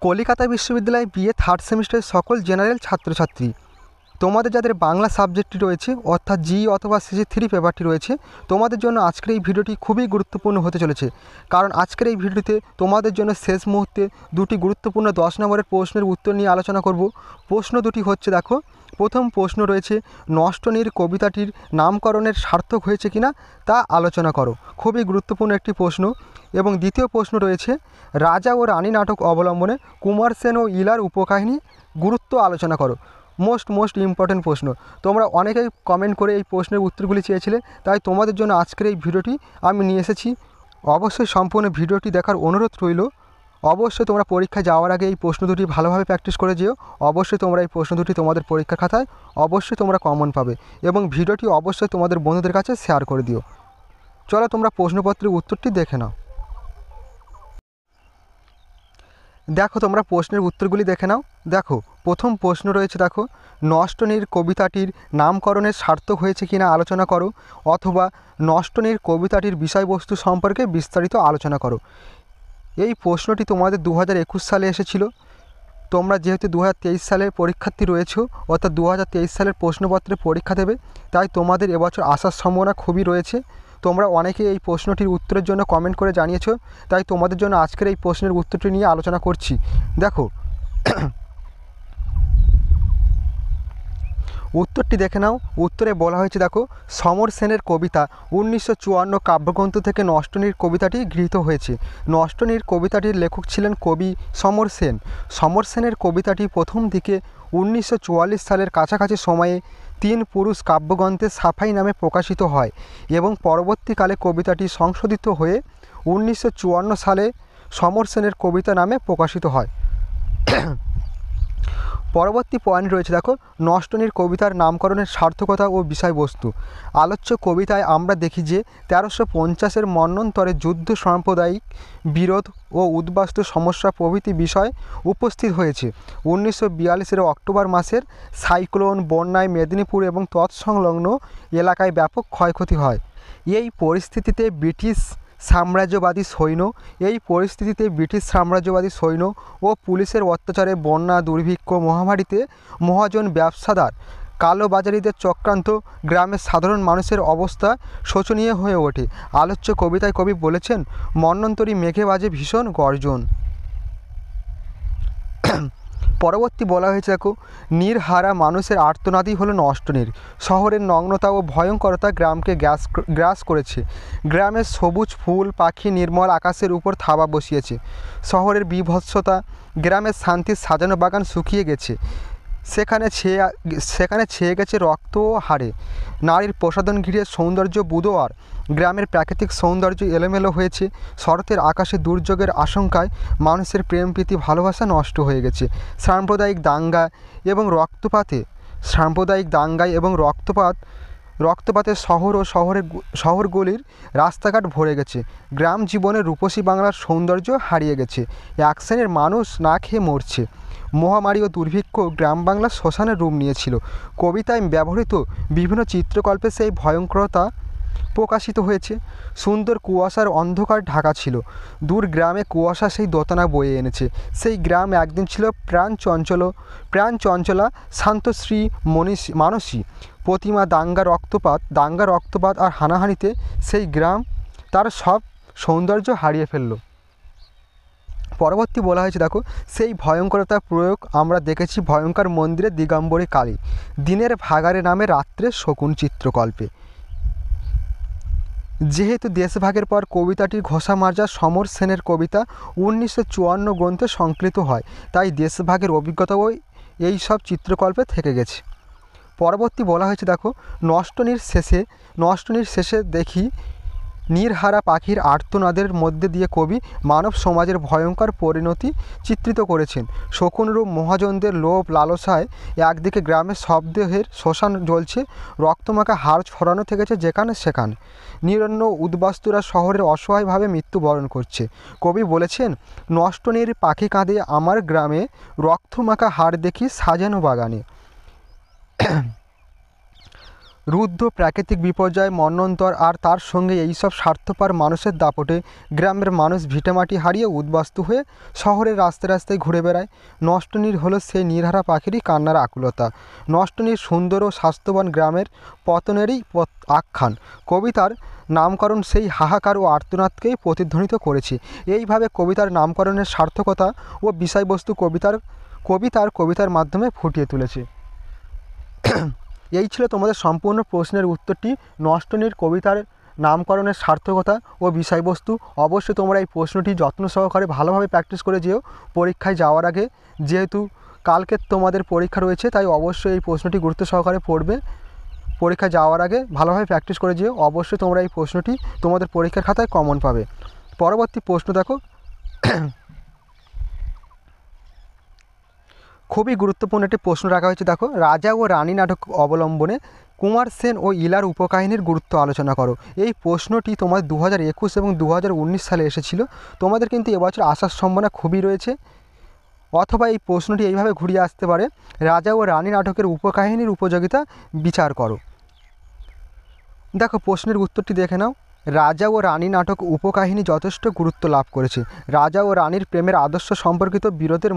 কলিকাতা বিশ্ববিদ্যালয়ে BA third সেমিস্টারের সকল জেনারেল ছাত্রছাত্রী, তোমাদের যাদের বাংলা সাবজেক্টটি রয়েছে অর্থাৎ জি অথবা সিজি 3 পেপারটি রয়েছে, তোমাদের জন্য আজকের এই ভিডিওটি খুবই গুরুত্বপূর্ণ হতে চলেছে। কারণ আজকের এই ভিডিওতে তোমাদের জন্য শেষ মুহূর্তে দুটি গুরুত্বপূর্ণ 10 নম্বরের প্রশ্নের উত্তর নিয়ে আলোচনা করব। প্রশ্ন দুটি হচ্ছে, দেখো, প্রথম প্রশ্ন রয়েছে নষ্টনীড় কবিতাটির নামকরণের সার্থক হয়েছে কিনা তা আলোচনা করো। খুবই গুরুত্বপূর্ণ একটি প্রশ্ন। এবং দ্বিতীয় প্রশ্ন রয়েছে রাজা ও রানী নাটক অবলম্বনে কুমার সেন ও ইলার উপকাহিনী গুরুত্ব আলোচনা করো। মোস্ট ইম্পর্টেন্ট প্রশ্ন। তোমরা অনেকেই কমেন্ট করে এই প্রশ্নের উত্তরগুলি চেয়েছিলে, তাই তোমাদের জন্য আজকের এই ভিডিওটি আমি নিয়ে এসেছি। অবশ্যই সম্পূর্ণ ভিডিওটি দেখার অনুরোধ রইল। অবশ্যই তোমরা পরীক্ষায় যাওয়ার আগে এই প্রশ্ন দুটি ভালোভাবে প্র্যাকটিস করে যেও। অবশ্যই তোমরা এই প্রশ্ন দুটি তোমাদের পরীক্ষার খাতায় অবশ্যই তোমরা কমন পাবে, এবং ভিডিওটি অবশ্যই তোমাদের বন্ধুদের কাছে শেয়ার করে দিও। চলো তোমরা প্রশ্নপত্রের উত্তরটি দেখে নাও। দেখো, তোমরা প্রশ্নের উত্তরগুলি দেখে নাও। দেখো, প্রথম প্রশ্ন রয়েছে, দেখো, নষ্টনীড় কবিতাটির নামকরণের সার্থক হয়েছে কিনা আলোচনা করো, অথবা নষ্টনীড় কবিতাটির বিষয়বস্তু সম্পর্কে বিস্তারিত আলোচনা করো। এই প্রশ্নটি তোমাদের 2021 সালে এসেছিল। তোমরা যেহেতু 2023 সালের পরীক্ষার্থী রয়েছো, অর্থাৎ 2023 সালের প্রশ্নপত্রে পরীক্ষা দেবে, তাই তোমাদের এবছর আসার সম্ভাবনা খুবই রয়েছে। তোমরা অনেকে এই প্রশ্নটির উত্তরের জন্য কমেন্ট করে জানিয়েছো, তাই তোমাদের জন্য আজকের এই প্রশ্নের উত্তরটি নিয়ে আলোচনা করছি। দেখো, উত্তরটি দেখে নাও। উত্তরে বলা হয়েছে, দেখো, সমর সেনের কবিতা 1954 কাব্যগ্রন্থ থেকে নষ্টনীড় কবিতাটি গৃহীত হয়েছে। নষ্টনীড় কবিতাটির লেখক ছিলেন কবি সমর সেন। সমর সেনের কবিতাটি প্রথম দিকে 1944 সালের কাছাকাছি সময়ে 3 পুরুষ কাব্যগ্রন্থে সাফাই নামে প্রকাশিত হয়, এবং পরবর্তীকালে কবিতাটি সংশোধিত হয়ে 1954 সালে সমর সেনের কবিতা নামে প্রকাশিত হয়। পরবর্তী পয়েন্ট রয়েছে, দেখো, নষ্টনীড় কবিতার নামকরণের সার্থকতা ও বিষয়বস্তু। আলোচ্য কবিতায় আমরা দেখি যে 1350-এর মন্বন্তরে যুদ্ধ, সাম্প্রদায়িক বিরোধ ও উদ্বাস্তু সমস্যা প্রভৃতি বিষয় উপস্থিত হয়েছে। 1942-এর অক্টোবর মাসের সাইক্লোন বন্যায় মেদিনীপুর এবং তৎসংলগ্ন এলাকায় ব্যাপক ক্ষয়ক্ষতি হয়। এই পরিস্থিতিতে ব্রিটিশ সাম্রাজ্যবাদী সৈন্য ও পুলিশের অত্যাচারে, বন্যা, দুর্ভিক্ষ, মহামারীতে, মহাজন ব্যবসাদার, কালোবাজারিদের চক্রান্ত, গ্রামের সাধারণ মানুষের অবস্থা শোচনীয় হয়ে ওঠে। আলোচ্য কবিতায় কবি বলেছেন, মন্বন্তরী মেঘে বাজে ভীষণ গর্জন। পরবর্তী বলা হয়েছে, দেখো, নীড়হারা মানুষের আর্তনাদই হলো নষ্টনীড়। শহরের নগ্নতা ও ভয়ঙ্করতা গ্রামকে গ্রাস করেছে। গ্রামের সবুজ ফুল পাখি নির্মল আকাশের উপর থাবা বসিয়েছে। শহরের বীভৎসতা, গ্রামের শান্তির সাজানো বাগান শুকিয়ে গেছে। সেখানে ছেয়ে গেছে রক্ত ও হাড়ে। নারীর প্রসাধন ঘিরে সৌন্দর্য বুদোয়ার। গ্রামের প্রাকৃতিক সৌন্দর্য এলোমেলো হয়েছে। শরতের আকাশে দুর্যোগের আশঙ্কায় মানুষের প্রেম প্রীতি ভালোবাসা নষ্ট হয়ে গেছে। সাম্প্রদায়িক দাঙ্গায় এবং রক্তপাতে শহরগুলির রাস্তাঘাট ভরে গেছে। গ্রাম জীবনের রূপসী বাংলার সৌন্দর্য হারিয়ে গেছে। এক শ্রেণীর মানুষ না খেয়ে মরছে। মহামারী ও দুর্ভিক্ষ গ্রাম বাংলার শ্মশানের রূপ নিয়েছিল। কবিতায় ব্যবহৃত বিভিন্ন চিত্রকল্পে সেই ভয়ঙ্করতা প্রকাশিত হয়েছে। সুন্দর কুয়াশার অন্ধকার ঢাকা ছিল। দূর গ্রামে কুয়াশা সেই দোটানা বয়ে এনেছে। সেই গ্রাম একদিন ছিল প্রাণ চঞ্চলা, শান্তশ্রী, মানসী। প্রতিমা দাঙ্গা রক্তপাত আর হানাহানিতে সেই গ্রাম তার সব সৌন্দর্য হারিয়ে ফেলল। পরবর্তী বলা হয়েছে, দেখো, সেই ভয়ঙ্করতার প্রয়োগ আমরা দেখেছি ভয়ঙ্কর মন্দিরে দিগম্বরী কালী, দিনের ভাগাড়ে নামে রাত্রে শকুন চিত্রকল্পে। যেহেতু দেশভাগের পর কবিতাটির ঘোষামার্জা সমর সেনের কবিতা 1954 গ্রন্থে সংকলিত হয়, তাই দেশভাগের অভিজ্ঞতাও এই সব চিত্রকল্পে থেকে গেছে। পরবর্তী বলা হয়েছে, দেখো, নষ্টনীড় শেষে দেখি নীড়হারা পাখির আর্তনাদের মধ্যে দিয়ে কবি মানব সমাজের ভয়ঙ্কর পরিণতি চিত্রিত করেছেন। শকুনরূপ মহাজনদের লোভ লালসায় একদিকে গ্রামের শবদেহের শ্মশান জ্বলছে, রক্তমাখা হাড় ছড়ানো থেকেছে যেখানে সেখানে। নিরন্ন উদ্বাস্তুরা শহরের অসহায়ভাবে মৃত্যুবরণ করছে। কবি বলেছেন, নষ্টনীড় পাখি কাঁদে আমার গ্রামে, রক্তমাখা হাড় দেখি সাজানো বাগানে। রুদ্ধ প্রাকৃতিক বিপর্যয়, মন্বন্তর আর তার সঙ্গে এইসব স্বার্থপর মানুষের দাপটে গ্রামের মানুষ ভিটেমাটি হারিয়ে উদ্বাস্তু হয়ে শহরের রাস্তায় রাস্তায় ঘুরে বেড়ায়। নষ্টনীড় হলো সেই নির্হারা পাখিরই কান্নার আকুলতা। নষ্টনীড় সুন্দর ও স্বাস্থ্যবান গ্রামের পতনেরই আখ্যান। কবিতার নামকরণ সেই হাহাকার ও আর্তনাদকেই প্রতিধ্বনিত করেছে। এইভাবে কবিতার নামকরণের সার্থকতা ও বিষয়বস্তু কবিতার মাধ্যমে ফুটিয়ে তুলেছে। এই ছিল তোমাদের সম্পূর্ণ প্রশ্নের উত্তরটি। নষ্টনীড় কবিতার নামকরণের সার্থকতা ও বিষয়বস্তু। অবশ্যই তোমরা এই প্রশ্নটি যত্ন সহকারে ভালোভাবে প্র্যাকটিস করে যেও পরীক্ষায় যাওয়ার আগে। যেহেতু কালকে তোমাদের পরীক্ষা রয়েছে, তাই অবশ্যই এই প্রশ্নটি গুরুত্ব সহকারে পড়বে। পরীক্ষায় যাওয়ার আগে ভালোভাবে প্র্যাকটিস করে যেও। অবশ্যই তোমরা এই প্রশ্নটি তোমাদের পরীক্ষার খাতায় কমন পাবে। পরবর্তী প্রশ্ন দেখো, খুবই গুরুত্বপূর্ণ একটি প্রশ্ন রাখা হয়েছে। দেখো, রাজা ও রানী নাটক অবলম্বনে কুমার সেন ও ইলার উপকাহিনীর গুরুত্ব আলোচনা করো। এই প্রশ্নটি তোমার 2021 এবং 2019 সালে এসেছিল। তোমাদের কিন্তু এবছর আসার সম্ভাবনা খুবই রয়েছে। অথবা এই প্রশ্নটি এইভাবে ঘুরিয়ে আসতে পারে, রাজা ও রানী নাটকের উপকাহিনীর উপযোগিতা বিচার করো। দেখো, প্রশ্নের উত্তরটি দেখে নাও। রাজা ও রানী নাটক উপকাহিনী যথেষ্ট গুরুত্ব লাভ করেছে। রাজা ও রানীর প্রেমের আদর্শ সম্পর্কিত বিরোধের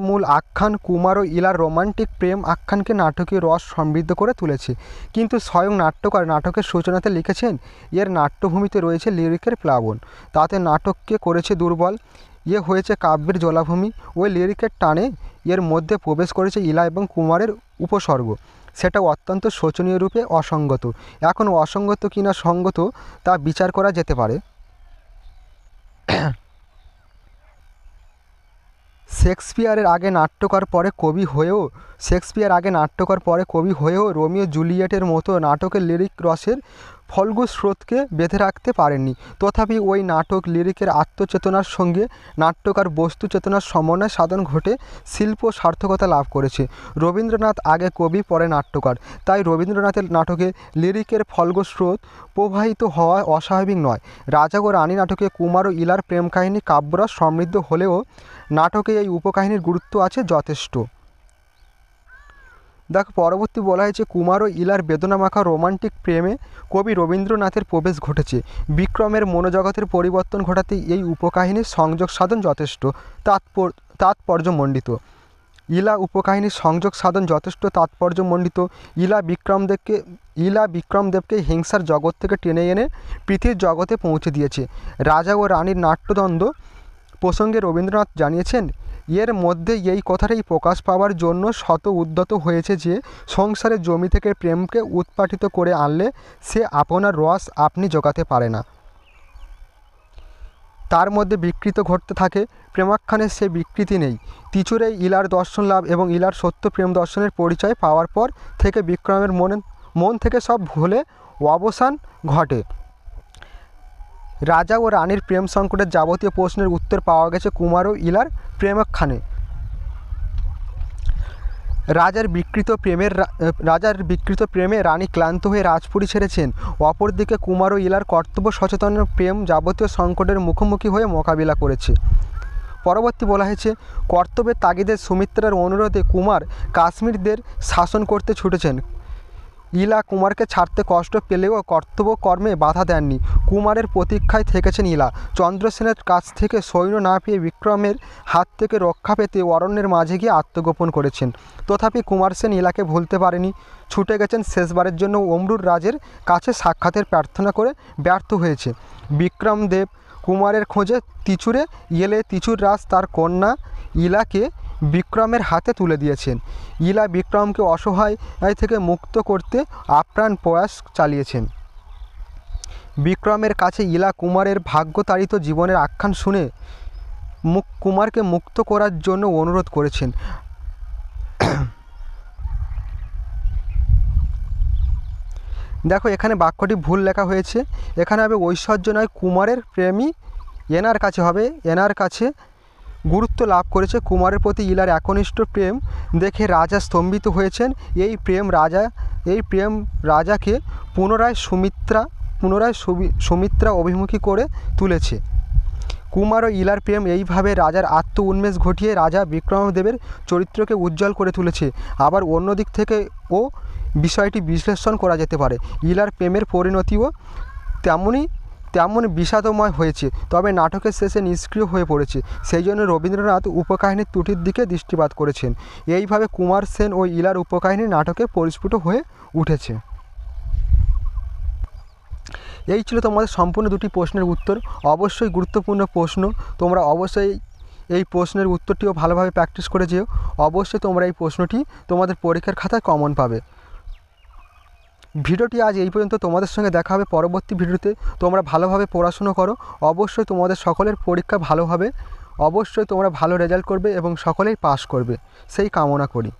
মূল আখ্যান কুমার ও ইলার রোমান্টিক প্রেম আখ্যানকে নাটকীয় রস সমৃদ্ধ করে তুলেছে। কিন্তু স্বয়ং নাট্যকার নাটকের সূচনাতে লিখেছেন, এর নাট্যভূমিতে রয়েছে লিরিকের প্লাবন, তাতে নাটককে করেছে দুর্বল। হয়েছে কাব্যের জলাভূমি। ওই লিরিকের টানে এর মধ্যে প্রবেশ করেছে ইলা এবং কুমারের উপসর্গ। সেটা অত্যন্ত শোচনীয় রূপে অসঙ্গত। এখন অসঙ্গত কিনা সঙ্গত তা বিচার করা যেতে পারে। শেক্সপিয়ারের আগে নাট্যকার পরে কবি হয়েও রোমিও জুলিয়েটের মতো নাটকের লিরিক রসের ফল্গু স্রোতকে বেঁধে রাখতে পারেননি। তথাপি ওই নাটক লিরিকের আত্মচেতনার সঙ্গে নাট্যকার বস্তু চেতনার সমন্বয় সাধন ঘটে শিল্প সার্থকতা লাভ করেছে। রবীন্দ্রনাথ আগে কবি পরে নাট্যকার, তাই রবীন্দ্রনাথের নাটকে লিরিকের ফল্গু স্রোত প্রবাহিত হওয়া অস্বাভাবিক নয়। রাজা ও রানী নাটকে কুমার ও ইলার প্রেম কাহিনী কাব্যরস সমৃদ্ধ হলেও নাটকে এই উপকাহিনীর গুরুত্ব আছে যথেষ্ট। দেখো, পরবর্তী বলা হয়েছে, কুমার ও ইলার বেদনামাখা রোমান্টিক প্রেমে কবি রবীন্দ্রনাথের প্রবেশ ঘটেছে। বিক্রমের মনোজগতের পরিবর্তন ঘটাতে এই উপকাহিনীর সংযোগ সাধন যথেষ্ট তাৎপর্যমণ্ডিত। ইলা উপকাহিনীর সংযোগ সাধন যথেষ্ট তাৎপর্যমণ্ডিত। ইলা বিক্রমদেবকে হিংসার জগৎ থেকে টেনে এনে পৃথিবীর জগতে পৌঁছে দিয়েছে। রাজা ও রানীর নাট্যদ্বন্দ্ব প্রসঙ্গে রবীন্দ্রনাথ জানিয়েছেন, এর মধ্যে এই কথাটাই প্রকাশ পাওয়ার জন্য শত উদ্যত হয়েছে যে সংসারের জমি থেকে প্রেমকে উৎপাটিত করে আনলে সে আপনার রস আপনি জোগাতে পারে না। তার মধ্যে বিকৃত ঘটতে থাকে, প্রেমাখ্যানে সে বিকৃতি নেই। তিচুরে ইলার দর্শন লাভ এবং ইলার সত্য প্রেম দর্শনের পরিচয় পাওয়ার পর থেকে বিক্রমের মন থেকে সব ভুলে অবসান ঘটে। রাজা ও রানীর প্রেম সংকটের যাবতীয় প্রশ্নের উত্তর পাওয়া গেছে কুমার ও ইলার প্রেমাখ্যানে। রাজার বিকৃত প্রেমে রানী ক্লান্ত হয়ে রাজপুরী ছেড়েছেন। অপরদিকে কুমার ও ইলার কর্তব্য সচেতন প্রেম যাবতীয় সংকটের মুখোমুখি হয়ে মোকাবিলা করেছে। পরবর্তী বলা হয়েছে, কর্তব্যের তাগিদে সুমিত্রার অনুরোধে কুমার কাশ্মীরদের শাসন করতে ছুটেছেন। ইলা কুমারকে ছাড়তে কষ্ট পেলেও কর্তব্য কর্মে বাধা দেননি। কুমারের প্রতীক্ষায় থেকেছেন ইলা। চন্দ্রসেনের কাছ থেকে সৈন্য না পেয়ে বিক্রমের হাত থেকে রক্ষা পেতে অরণ্যের মাঝে গিয়ে আত্মগোপন করেছেন। তথাপি কুমার সেন ইলাকে ভুলতে পারেনি। ছুটে গেছেন শেষবারের জন্য অমরুর রাজের কাছে সাক্ষাতের প্রার্থনা করে ব্যর্থ হয়েছে। বিক্রমদেব কুমারের খোঁজে তিচুরে এলে তিচুর রাজ তার কন্যা ইলাকে বিক্রমের হাতে তুলে দিয়েছেন। ইলা বিক্রমকে অসহায় থেকে মুক্ত করতে আপ্রাণ প্রয়াস চালিয়েছেন। বিক্রমের কাছে ইলা কুমারের ভাগ্যতাড়িত জীবনের আখ্যান শুনে কুমারকে মুক্ত করার জন্য অনুরোধ করেছেন। দেখো, এখানে বাক্যটি ভুল লেখা হয়েছে। এখানে হবে ঐশ্বর্য নয় কুমারের প্রেমী এনার কাছে গুরুত্ব লাভ করেছে। কুমারের প্রতি ইলার একনিষ্ঠ প্রেম দেখে রাজা স্তম্ভিত হয়েছেন। এই প্রেম রাজাকে পুনরায় সুমিত্রা অভিমুখী করে তুলেছে। কুমার ও ইলার প্রেম এইভাবে রাজার আত্ম উন্মেষ ঘটিয়ে রাজা বিক্রমদেবের চরিত্রকে উজ্জ্বল করে তুলেছে। আবার অন্য দিক থেকে বিষয়টি বিশ্লেষণ করা যেতে পারে। ইলার প্রেমের পরিণতিও তেমন বিষাদময় হয়েছে, তবে নাটকের শেষে নিষ্ক্রিয় হয়ে পড়েছে। সেই জন্য রবীন্দ্রনাথ উপকাহিনীর ত্রুটির দিকে দৃষ্টিপাত করেছেন। এইভাবে কুমার সেন ও ইলার উপকাহিনী নাটকে পরিস্ফুট হয়ে উঠেছে। এই ছিল তোমাদের সম্পূর্ণ দুটি প্রশ্নের উত্তর। অবশ্যই গুরুত্বপূর্ণ প্রশ্ন, তোমরা অবশ্যই এই প্রশ্নের উত্তরটিও ভালোভাবে প্র্যাকটিস করে যেও। অবশ্যই তোমরা এই প্রশ্নটি তোমাদের পরীক্ষার খাতায় কমন পাবে। ভিডিওটি আজ এই পর্যন্ত। তোমাদের সঙ্গে দেখা হবে পরবর্তী ভিডিওতে। তোমরা ভালোভাবে পড়াশুনো করো। অবশ্যই তোমাদের সকলের পরীক্ষা ভালো হবে। অবশ্যই তোমরা ভালো রেজাল্ট করবে এবং সকলেই পাস করবে, সেই কামনা করি।